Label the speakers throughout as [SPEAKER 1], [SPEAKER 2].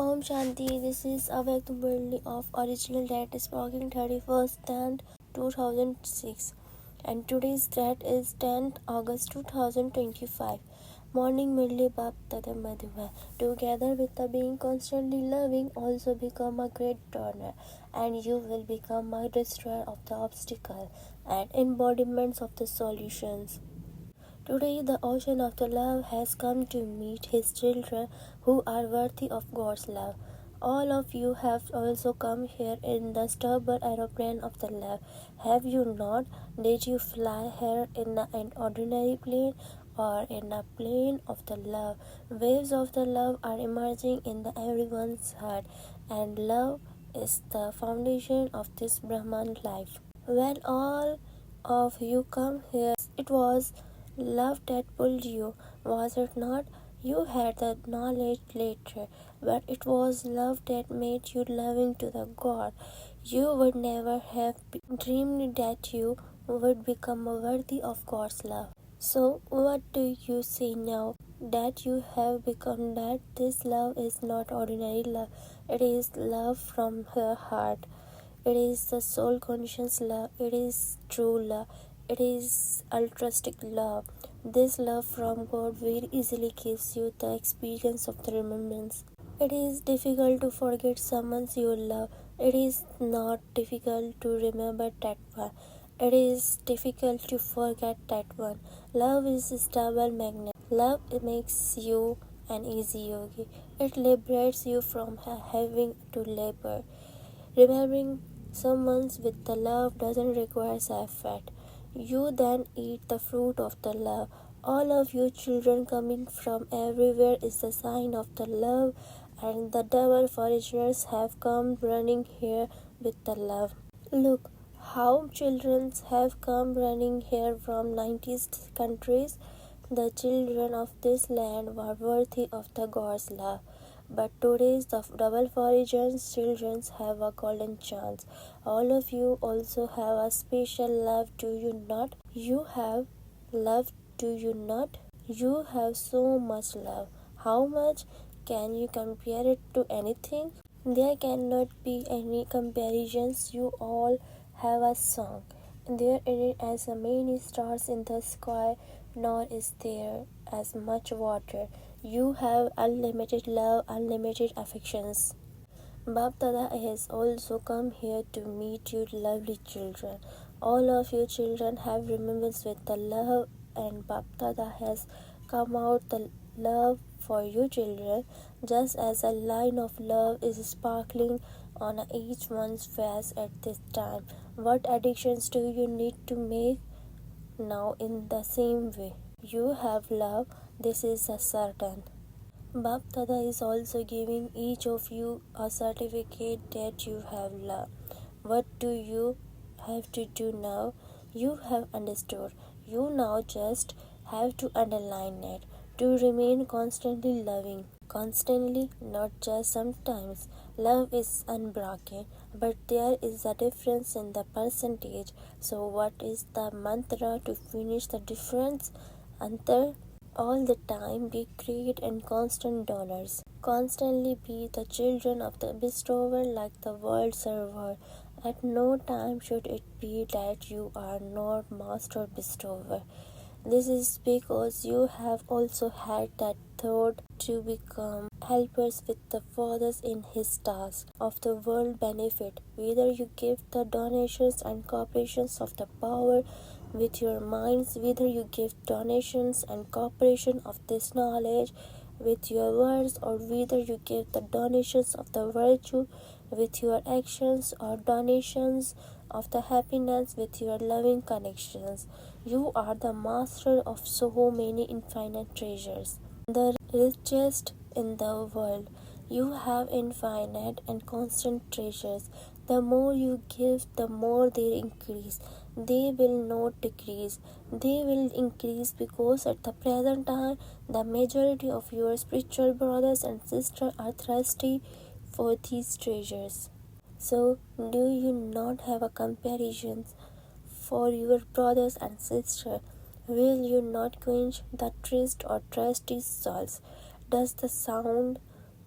[SPEAKER 1] Om Shanti, this is Murli of original date speaking 31st 10th 2006 and today's date is 10th August 2025. Morning Murli Bab Tada Madhuban. Together with the being constantly loving also become a great donor and you will become a destroyer of the obstacle and embodiments of the solutions. Today, the ocean of the love has come to meet his children who are worthy of God's love. All of you have also come here in the stubborn aeroplane of the love. Have you not? Did you fly here in an ordinary plane or in a plane of the love? Waves of the love are emerging in everyone's heart, and love is the foundation of this Brahman life. When all of you come here, it was love that pulled you, was it not? You had the knowledge later, but it was love that made you loving to the God. You would never have dreamed that you would become worthy of God's love. So, what do you say now that you have become that this love is not ordinary love? It is love from her heart. It is the soul conscious love. It is true love. It is altruistic love. This love from God very easily gives you the experience of the remembrance. It is difficult to forget someone you love. It is not difficult to remember that one. It is difficult to forget that one. Love is a stable magnet. Love makes you an easy yogi. It liberates you from having to labor. Remembering someone with the love doesn't require effort. You then eat the fruit of the love. All of you children coming from everywhere is the sign of the love, and the double foreigners have come running here with the love. Look how children have come running here from 90 countries. The children of this land were worthy of the God's love. But today's the double foreigners children have a golden chance. All of you also have a special love, do you not? You have love, do you not? You have so much love. How much? Can you compare it to anything? There cannot be any comparisons. You all have a song. There isn't as many stars in the sky, nor is there as much water. You have unlimited love, unlimited affections. Bab Dada has also come here to meet you lovely children. All of you children have remembrance with the love, and Bab Dada has come out the love for you children, just as a line of love is sparkling on each one's face at this time. What additions do you need to make now in the same way? You have love, this is a certain. Bab Dada is also giving each of you a certificate that you have love. What do you have to do now? You have understood. You now just have to underline it. To remain constantly loving. Constantly, not just sometimes. Love is unbroken, but there is a difference in the percentage. So, what is the mantra to finish the difference? Antar. All the time be great and constant donors. Constantly be the children of the bestower like the world server. At no time should it be that you are not master bestower. This is because you have also had that thought to become helpers with the fathers in his task of the world benefit. Whether you give the donations and cooperations of the power with your minds, whether you give donations and cooperation of this knowledge with your words, or whether you give the donations of the virtue with your actions, or donations of the happiness with your loving connections. You are the master of so many infinite treasures, the richest in the world. You have infinite and constant treasures. The more you give, the more they increase. They will not decrease. They will increase because at the present time, the majority of your spiritual brothers and sisters are thirsty for these treasures. So, do you not have a comparison for your brothers and sisters? Will you not quench the thirst or thirsty souls? Does the sound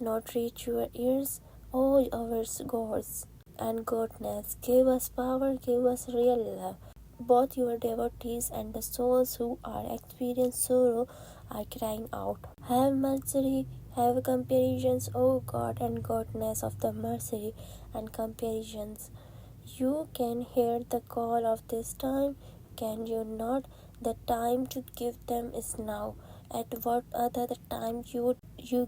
[SPEAKER 1] not reach your ears. Oh, our gods and goddess, give us power, give us real love. Both your devotees and the souls who are experiencing sorrow are crying out. Have mercy, have comparisons, O God and goddess of the mercy and comparisons. You can hear the call of this time, can you not? The time to give them is now. At what other time you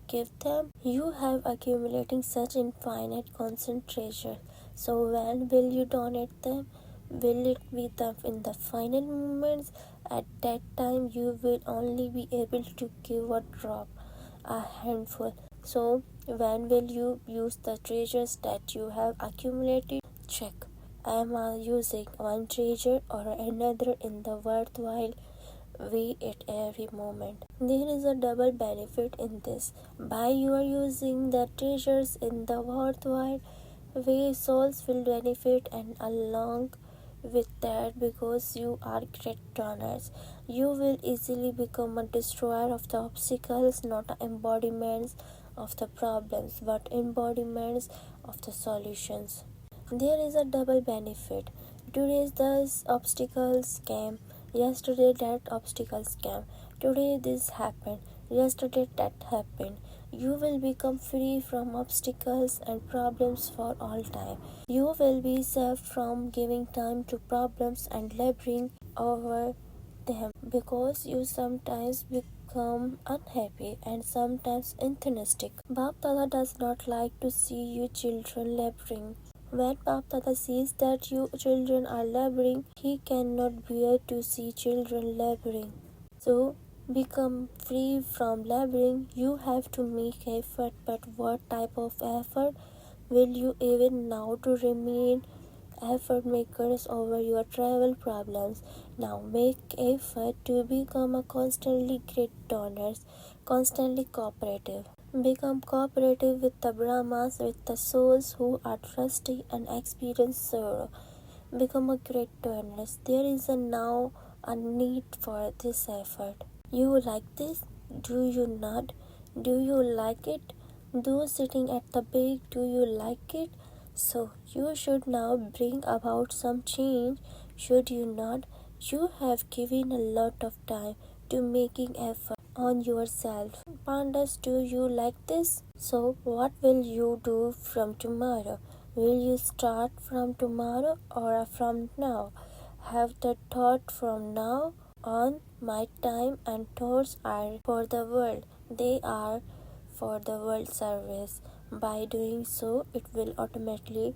[SPEAKER 1] give them? You have accumulating such infinite constant treasure. So when will you donate them? Will it be in the final moments? At that time you will only be able to give a drop, a handful. So when will you use the treasures that you have accumulated? Check. Am I using one treasure or another in the worthwhile way at every moment? There is a double benefit in this. By you are using the treasures in the worthwhile way, souls will benefit, and along with that, because you are great donors, you will easily become a destroyer of the obstacles, not embodiments of the problems, but embodiments of the solutions. There is a double benefit. Today those obstacles came, yesterday that obstacles came. Today this happened, yesterday that happened. You will become free from obstacles and problems for all time. You will be saved from giving time to problems and laboring over them, because you sometimes become unhappy and sometimes enthusiastic. Bap Dada does not like to see you children laboring. When Bap Dada sees that you children are laboring, he cannot bear to see children laboring. So, become free from laboring, you have to make effort. But what type of effort? Will you even now to remain effort makers over your travel problems? Now make effort to become a constantly great donors, constantly cooperative. Become cooperative with the Brahmas, with the souls who are trusty and experience sorrow. Become a great donor. There is now a need for this effort. You like this? Do you not? Do you like it? Those sitting at the back, do you like it? So you should now bring about some change, should you not? You have given a lot of time to making effort on yourself. Pandas, do you like this? So what will you do from tomorrow? Will you start from tomorrow or from now? Have the thought from now on. My time and thoughts are for the world. They are for the world service. By doing so, it will automatically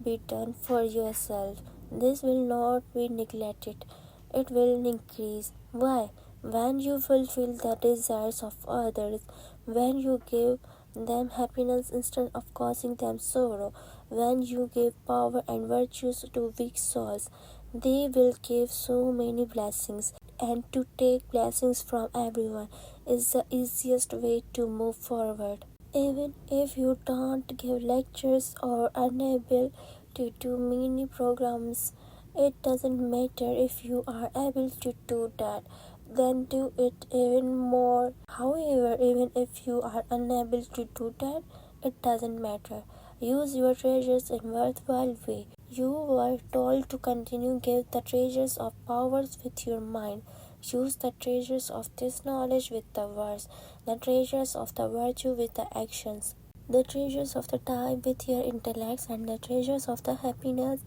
[SPEAKER 1] be done for yourself. This will not be neglected. It will increase. Why? When you fulfill the desires of others, when you give them happiness instead of causing them sorrow, when you give power and virtues to weak souls, they will give so many blessings. And to take blessings from everyone is the easiest way to move forward. Even if you don't give lectures or unable to do mini programs, it doesn't matter. If you are able to do that, then do it even more. However, even if you are unable to do that, it doesn't matter. Use your treasures in worthwhile way. You were told to continue give the treasures of powers with your mind. Use the treasures of this knowledge with the words, the treasures of the virtue with the actions, the treasures of the time with your intellects, and the treasures of the happiness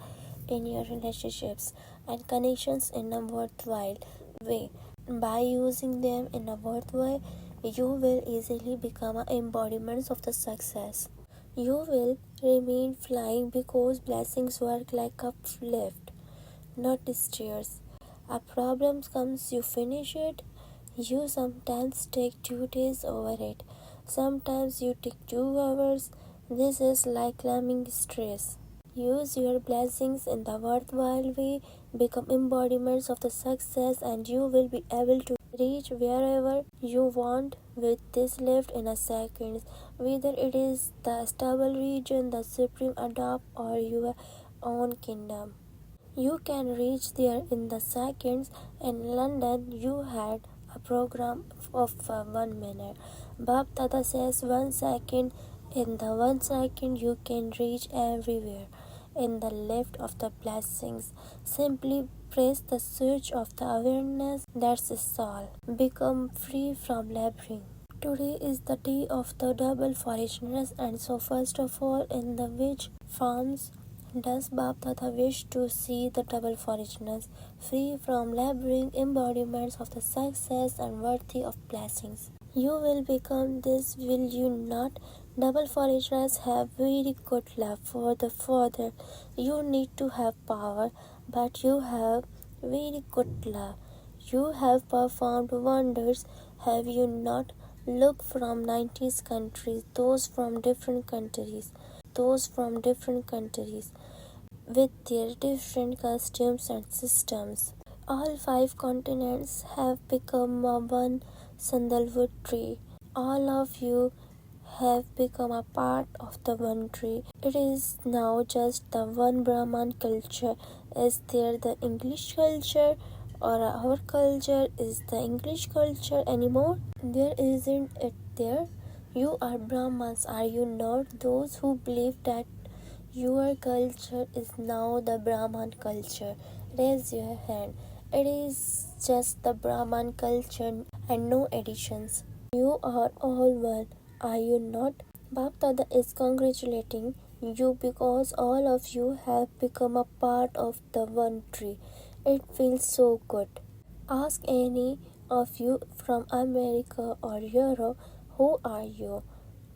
[SPEAKER 1] in your relationships and connections in a worthwhile way. By using them in a worthwhile, you will easily become embodiments of the success. You will remain flying because blessings work like a lift, not stairs. A problem comes, you finish it. You sometimes take 2 days over it. Sometimes you take 2 hours. This is like climbing stress. Use your blessings in the worthwhile way. Become embodiments of the success, and you will be able to reach wherever you want with this lift in a second. Whether it is the stable region, the supreme adopt, or your own kingdom. You can reach there in the seconds. In London, you had a program of 1 minute. Bap Dada says 1 second. In the 1 second, you can reach everywhere. In the lift of the blessings, simply press the switch of the awareness. That's all. Become free from labyrinth. Today is the day of the double foreignness, and so first of all, in the which forms does Bap Dada wish to see the double foreignness, free from labyrinth embodiments of the success and worthy of blessings? You will become this, will you not? Double foreigners have very good love for the Father. You need to have power, but you have very good love. You have performed wonders, have you not? Look from 90s countries, those from different countries, with their different costumes and systems. All 5 continents have become a one sandalwood tree. All of you have become a part of the one tree. It is now just the one Brahman culture. Is there the English culture, or our culture is the English culture anymore? There isn't it there? You are Brahmans, are you not? Those who believe that your culture is now the Brahman culture, raise your hand. It is just the Brahman culture and no additions. You are all one, are you not? Bap Dada is congratulating you because all of you have become a part of the one tree. It feels so good. Ask any of you from America or Europe, who are you?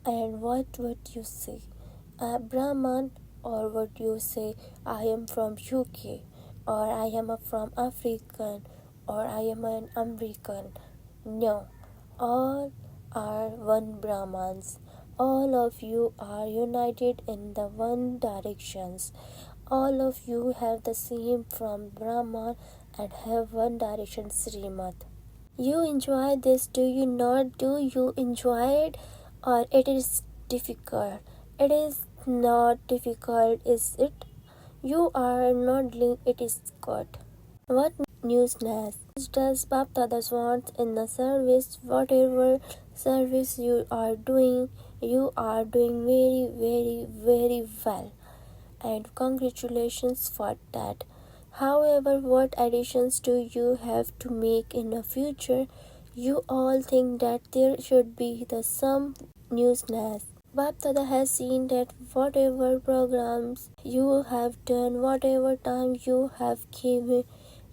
[SPEAKER 1] And what would you say? A Brahman, or would you say I am from UK, or I am from African, or I am an American? No, all are one Brahmans. All of you are united in the one directions. All of you have the same from Brahman and have one direction Srimad. You enjoy this, do you not? Do you enjoy it, or it is difficult? It is not difficult, is it? You are nodding, it is good. What news does Bap Dada want in the service? Whatever service you are doing very, very, very well. And congratulations for that. However, what additions do you have to make in the future? You all think that there should be some newsness. Bap Dada has seen that whatever programs you have done, whatever time you have given,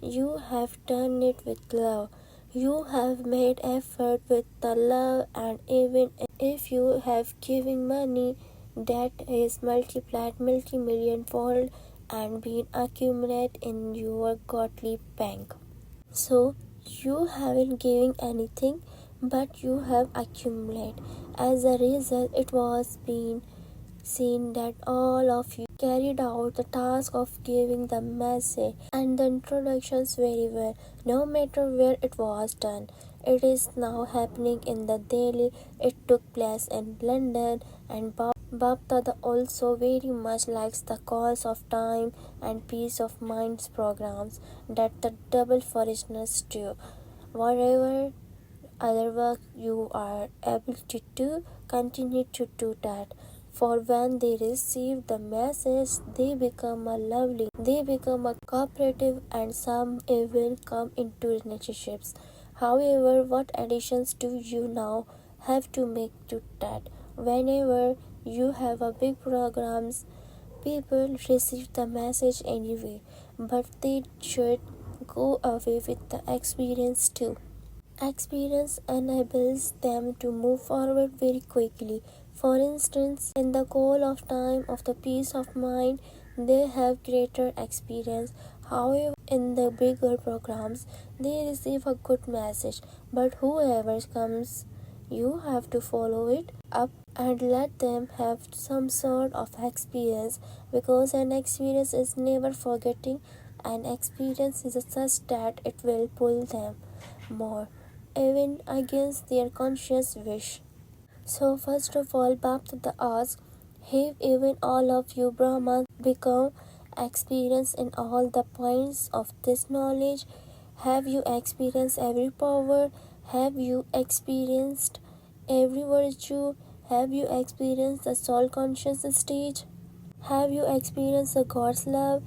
[SPEAKER 1] you have done it with love. You have made effort with the love, and even if you have given money, that is multiplied multi-million fold and been accumulated in your godly bank. So you haven't given anything, but you have accumulated. As a result, it was being seen that all of you carried out the task of giving the message and the introductions very well, no matter where it was done. It is now happening in the Delhi. It took place in London, and Bap Dada also very much likes the cause of time and peace of minds programs that the double foreigners do. Whatever other work you are able to do, continue to do that. For when they receive the message, they become a cooperative, and some even come into relationships. However, what additions do you now have to make to that? Whenever you have a big programs, people receive the message anyway, but they should go away with the experience too. Experience enables them to move forward very quickly. For instance, in the goal of time of the peace of mind, they have greater experience. However, in the bigger programs, they receive a good message, but whoever comes, you have to follow it up and let them have some sort of experience, because an experience is never forgetting. An experience is such that it will pull them more, even against their conscious wish. So first of all, Bap Dada asks, have even all of you Brahmans become experienced in all the points of this knowledge? Have you experienced every power? Have you experienced every virtue. Have you experienced the soul conscious stage? Have you experienced the God's love?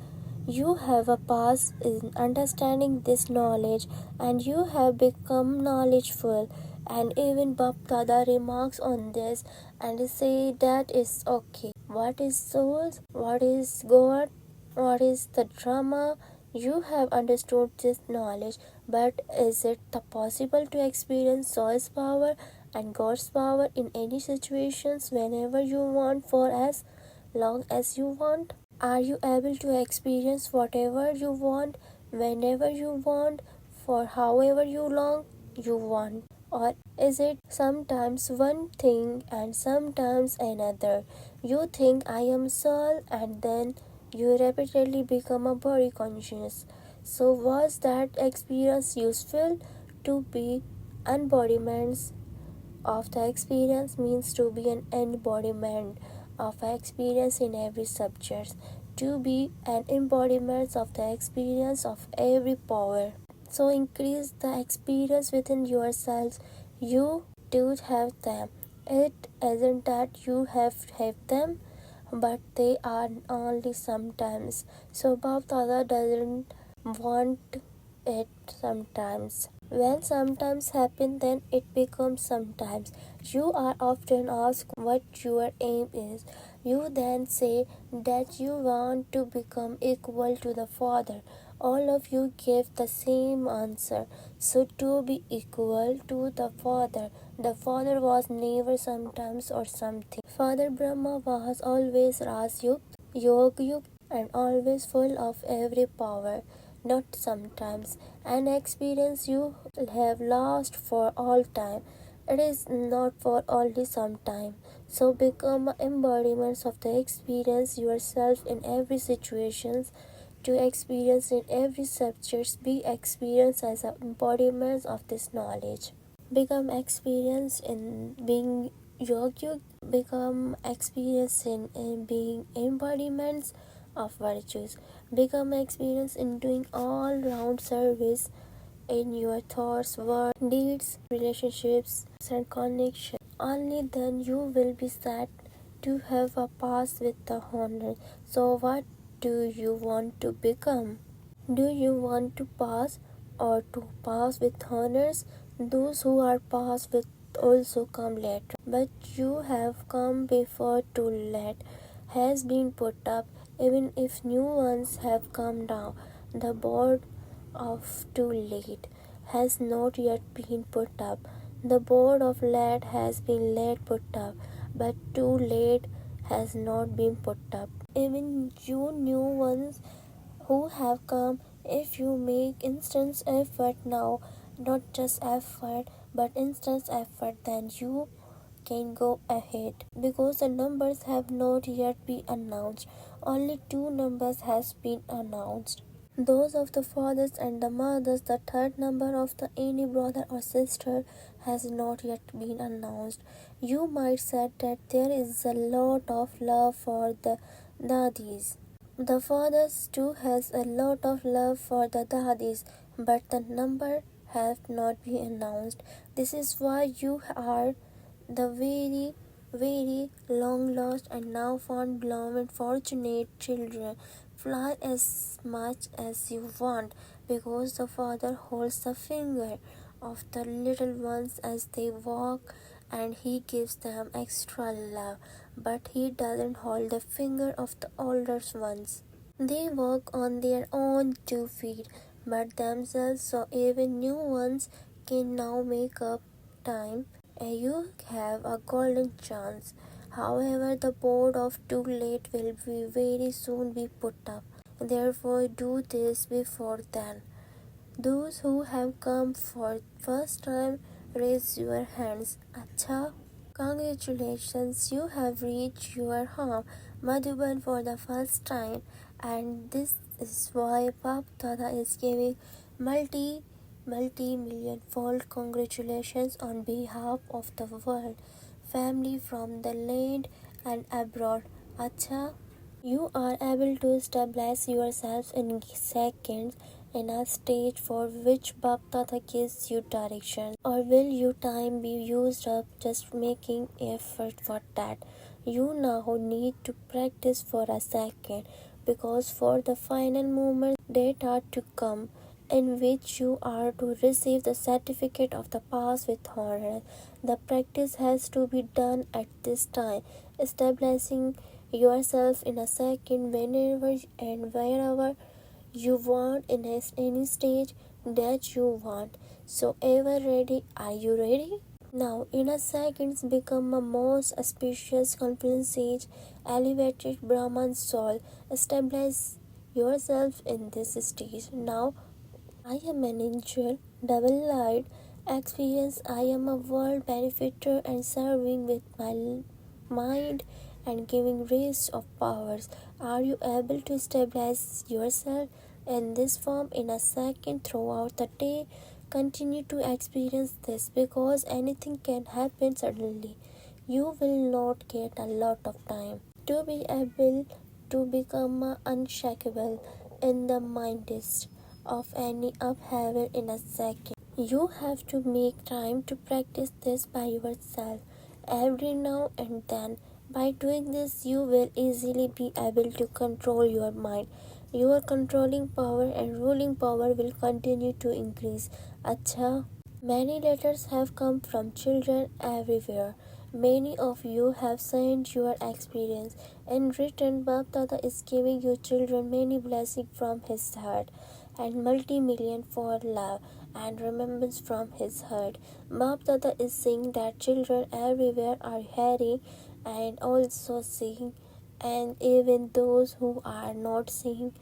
[SPEAKER 1] You have a past in understanding this knowledge and you have become knowledgeful. And even Baptada remarks on this and say that is okay. What is soul? What is God? What is the drama? You have understood this knowledge, but is it possible to experience soul's power and God's power in any situations whenever you want for as long as you want? Are you able to experience whatever you want, whenever you want, for however you long you want? Or is it sometimes one thing and sometimes another? You think I am soul and then you repeatedly become a body conscious. So was that experience useful? To be embodiments of the experience means to be an embodiment of experience in every subject, to be an embodiment of the experience of every power. So increase the experience within yourselves. You do have them. It isn't that you have them, but they are only sometimes. So Bhava doesn't want it sometimes. When sometimes happen, then it becomes sometimes. You are often asked what your aim is. You then say that you want to become equal to the Father. All of you give the same answer. So to be equal to the Father was never sometimes or something. Father Brahma was always Rasyukt, Yogyukt, and always full of every power, not sometimes. An experience you have lost for all time. It is not for only some time. So become embodiments of the experience yourself in every situation. To experience in every subject, be experienced as embodiments of this knowledge. Become experienced in being yogic, become experienced in being embodiments of virtues, become experienced in doing all round service in your thoughts, words, deeds, relationships, and connection. Only then you will be sad to have a pass with the honor. So what do you want to become? Do you want to pass or to pass with honors? Those who are passed with also come later. But you have come before too late has been put up, even if new ones have come down. The board of too late has not yet been put up. The board of late has been late put up, but too late has not been put up. Even you new ones who have come, if you make instant effort now, not just effort but instant effort, then you can go ahead, because the numbers have not yet been announced. Only two numbers has been announced, those of the fathers and the mothers. The third number of the any brother or sister has not yet been announced. You might say that there is a lot of love for the dadis. The fathers too has a lot of love for the dadis, but the number have not been announced. This is why you are the very long lost and now found beloved fortunate children. Fly as much as you want, because the Father holds the finger of the little ones as they walk, and He gives them extra love. But He doesn't hold the finger of the older ones. They walk on their own 2 feet, but themselves, so even new ones can now make up time, and you have a golden chance. However, the board of too late will be very soon be put up. Therefore, do this before then. Those who have come for first time, raise your hands. Acha, congratulations, you have reached your home, Madhuban, for the first time, and this is why Bap Dada is giving multi-million fold congratulations on behalf of the world, family from the land and abroad. Acha, you are able to establish yourselves in seconds in a stage for which Baptata gives you direction? Or will your time be used up just making effort for that? You now need to practice for a second, because for the final moments that are to come, in which you are to receive the certificate of the past with honor, the practice has to be done at this time, establishing yourself in a second whenever and wherever you want in any stage that you want. So ever ready? Are you ready? Now, in a seconds, become a most auspicious confident sage, elevated Brahman soul. Establish yourself in this stage. Now, I am an angel, double-eyed experience. I am a world benefactor and serving with my mind and giving rays of powers. Are you able to establish yourself in this form in a second throughout the day? Continue to experience this, because anything can happen suddenly. You will not get a lot of time to be able to become unshakable in the midst of any upheaval in a second. You have to make time to practice this by yourself every now and then. By doing this, you will easily be able to control your mind. Your controlling power and ruling power will continue to increase. Acha. Many letters have come from children everywhere. Many of you have sent your experience. In return, Bap Dada is giving you children many blessings from his heart and multi-million for love and remembrance from his heart. Bap Dada is saying that children everywhere are hearing and also seeing, and even those who are not seeing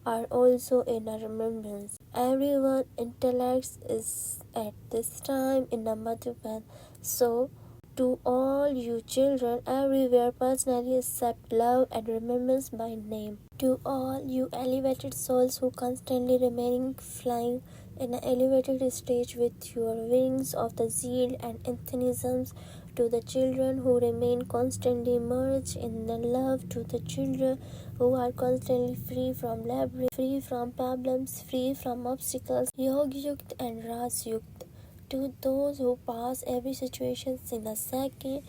[SPEAKER 1] are also in a remembrance. Everyone intellects is at this time in a Madhuban. So, to all you children everywhere, personally accept love and remembrance by name. To all you elevated souls who constantly remaining flying in an elevated stage with your wings of the zeal and enthusiasms, to the children who remain constantly merged in the love, to the children who are constantly free from labyrinth, free from problems, free from obstacles, Yog Yukt and Raj Yukt, to those who pass every situation in a second,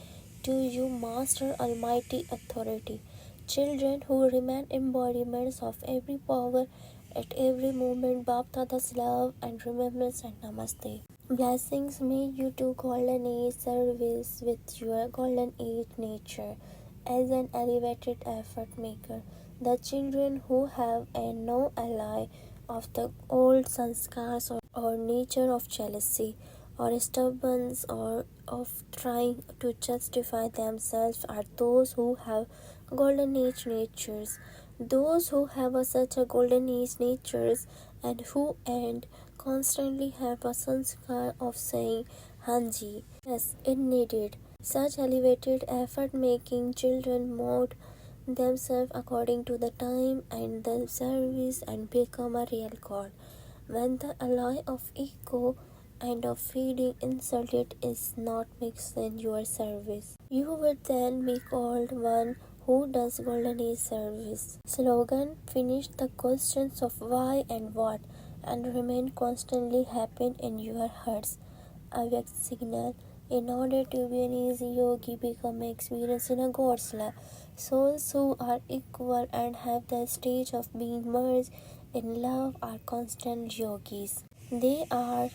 [SPEAKER 1] to you master almighty authority, children who remain embodiments of every power at every moment, Bap Dada's love and remembrance and namaste. Blessings, may you do golden age service with your golden age nature as an elevated effort maker. The children who have a no ally of the old sanskars or nature of jealousy or stubbornness or of trying to justify themselves are those who have golden age natures. Those who have such a golden age natures and who constantly have a sanskar of saying Hanji. Yes, it needed. Such elevated effort making children mold themselves according to the time and the service and become a real God. When the alloy of ego and of feeling insulted is not mixed in your service, you would then be called one who does golden age service. Slogan: finish the questions of why and what and remain constantly happy in your hearts. Avkyat signal: in order to be an easy yogi, become experienced in a God's love. Souls who are equal and have the stage of being merged in love are constant yogis. They are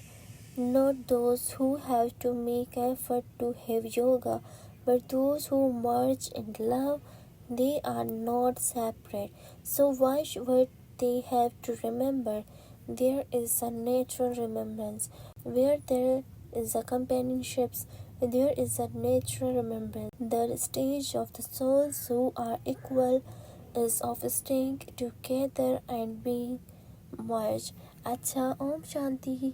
[SPEAKER 1] not those who have to make effort to have yoga, but those who merge in love. They are not separate. So why would they have to remember? There is a natural remembrance. Where there is a companionship, there is a natural remembrance. The stage of the souls who are equal is of staying together and being merged. Acha, Om Shanti.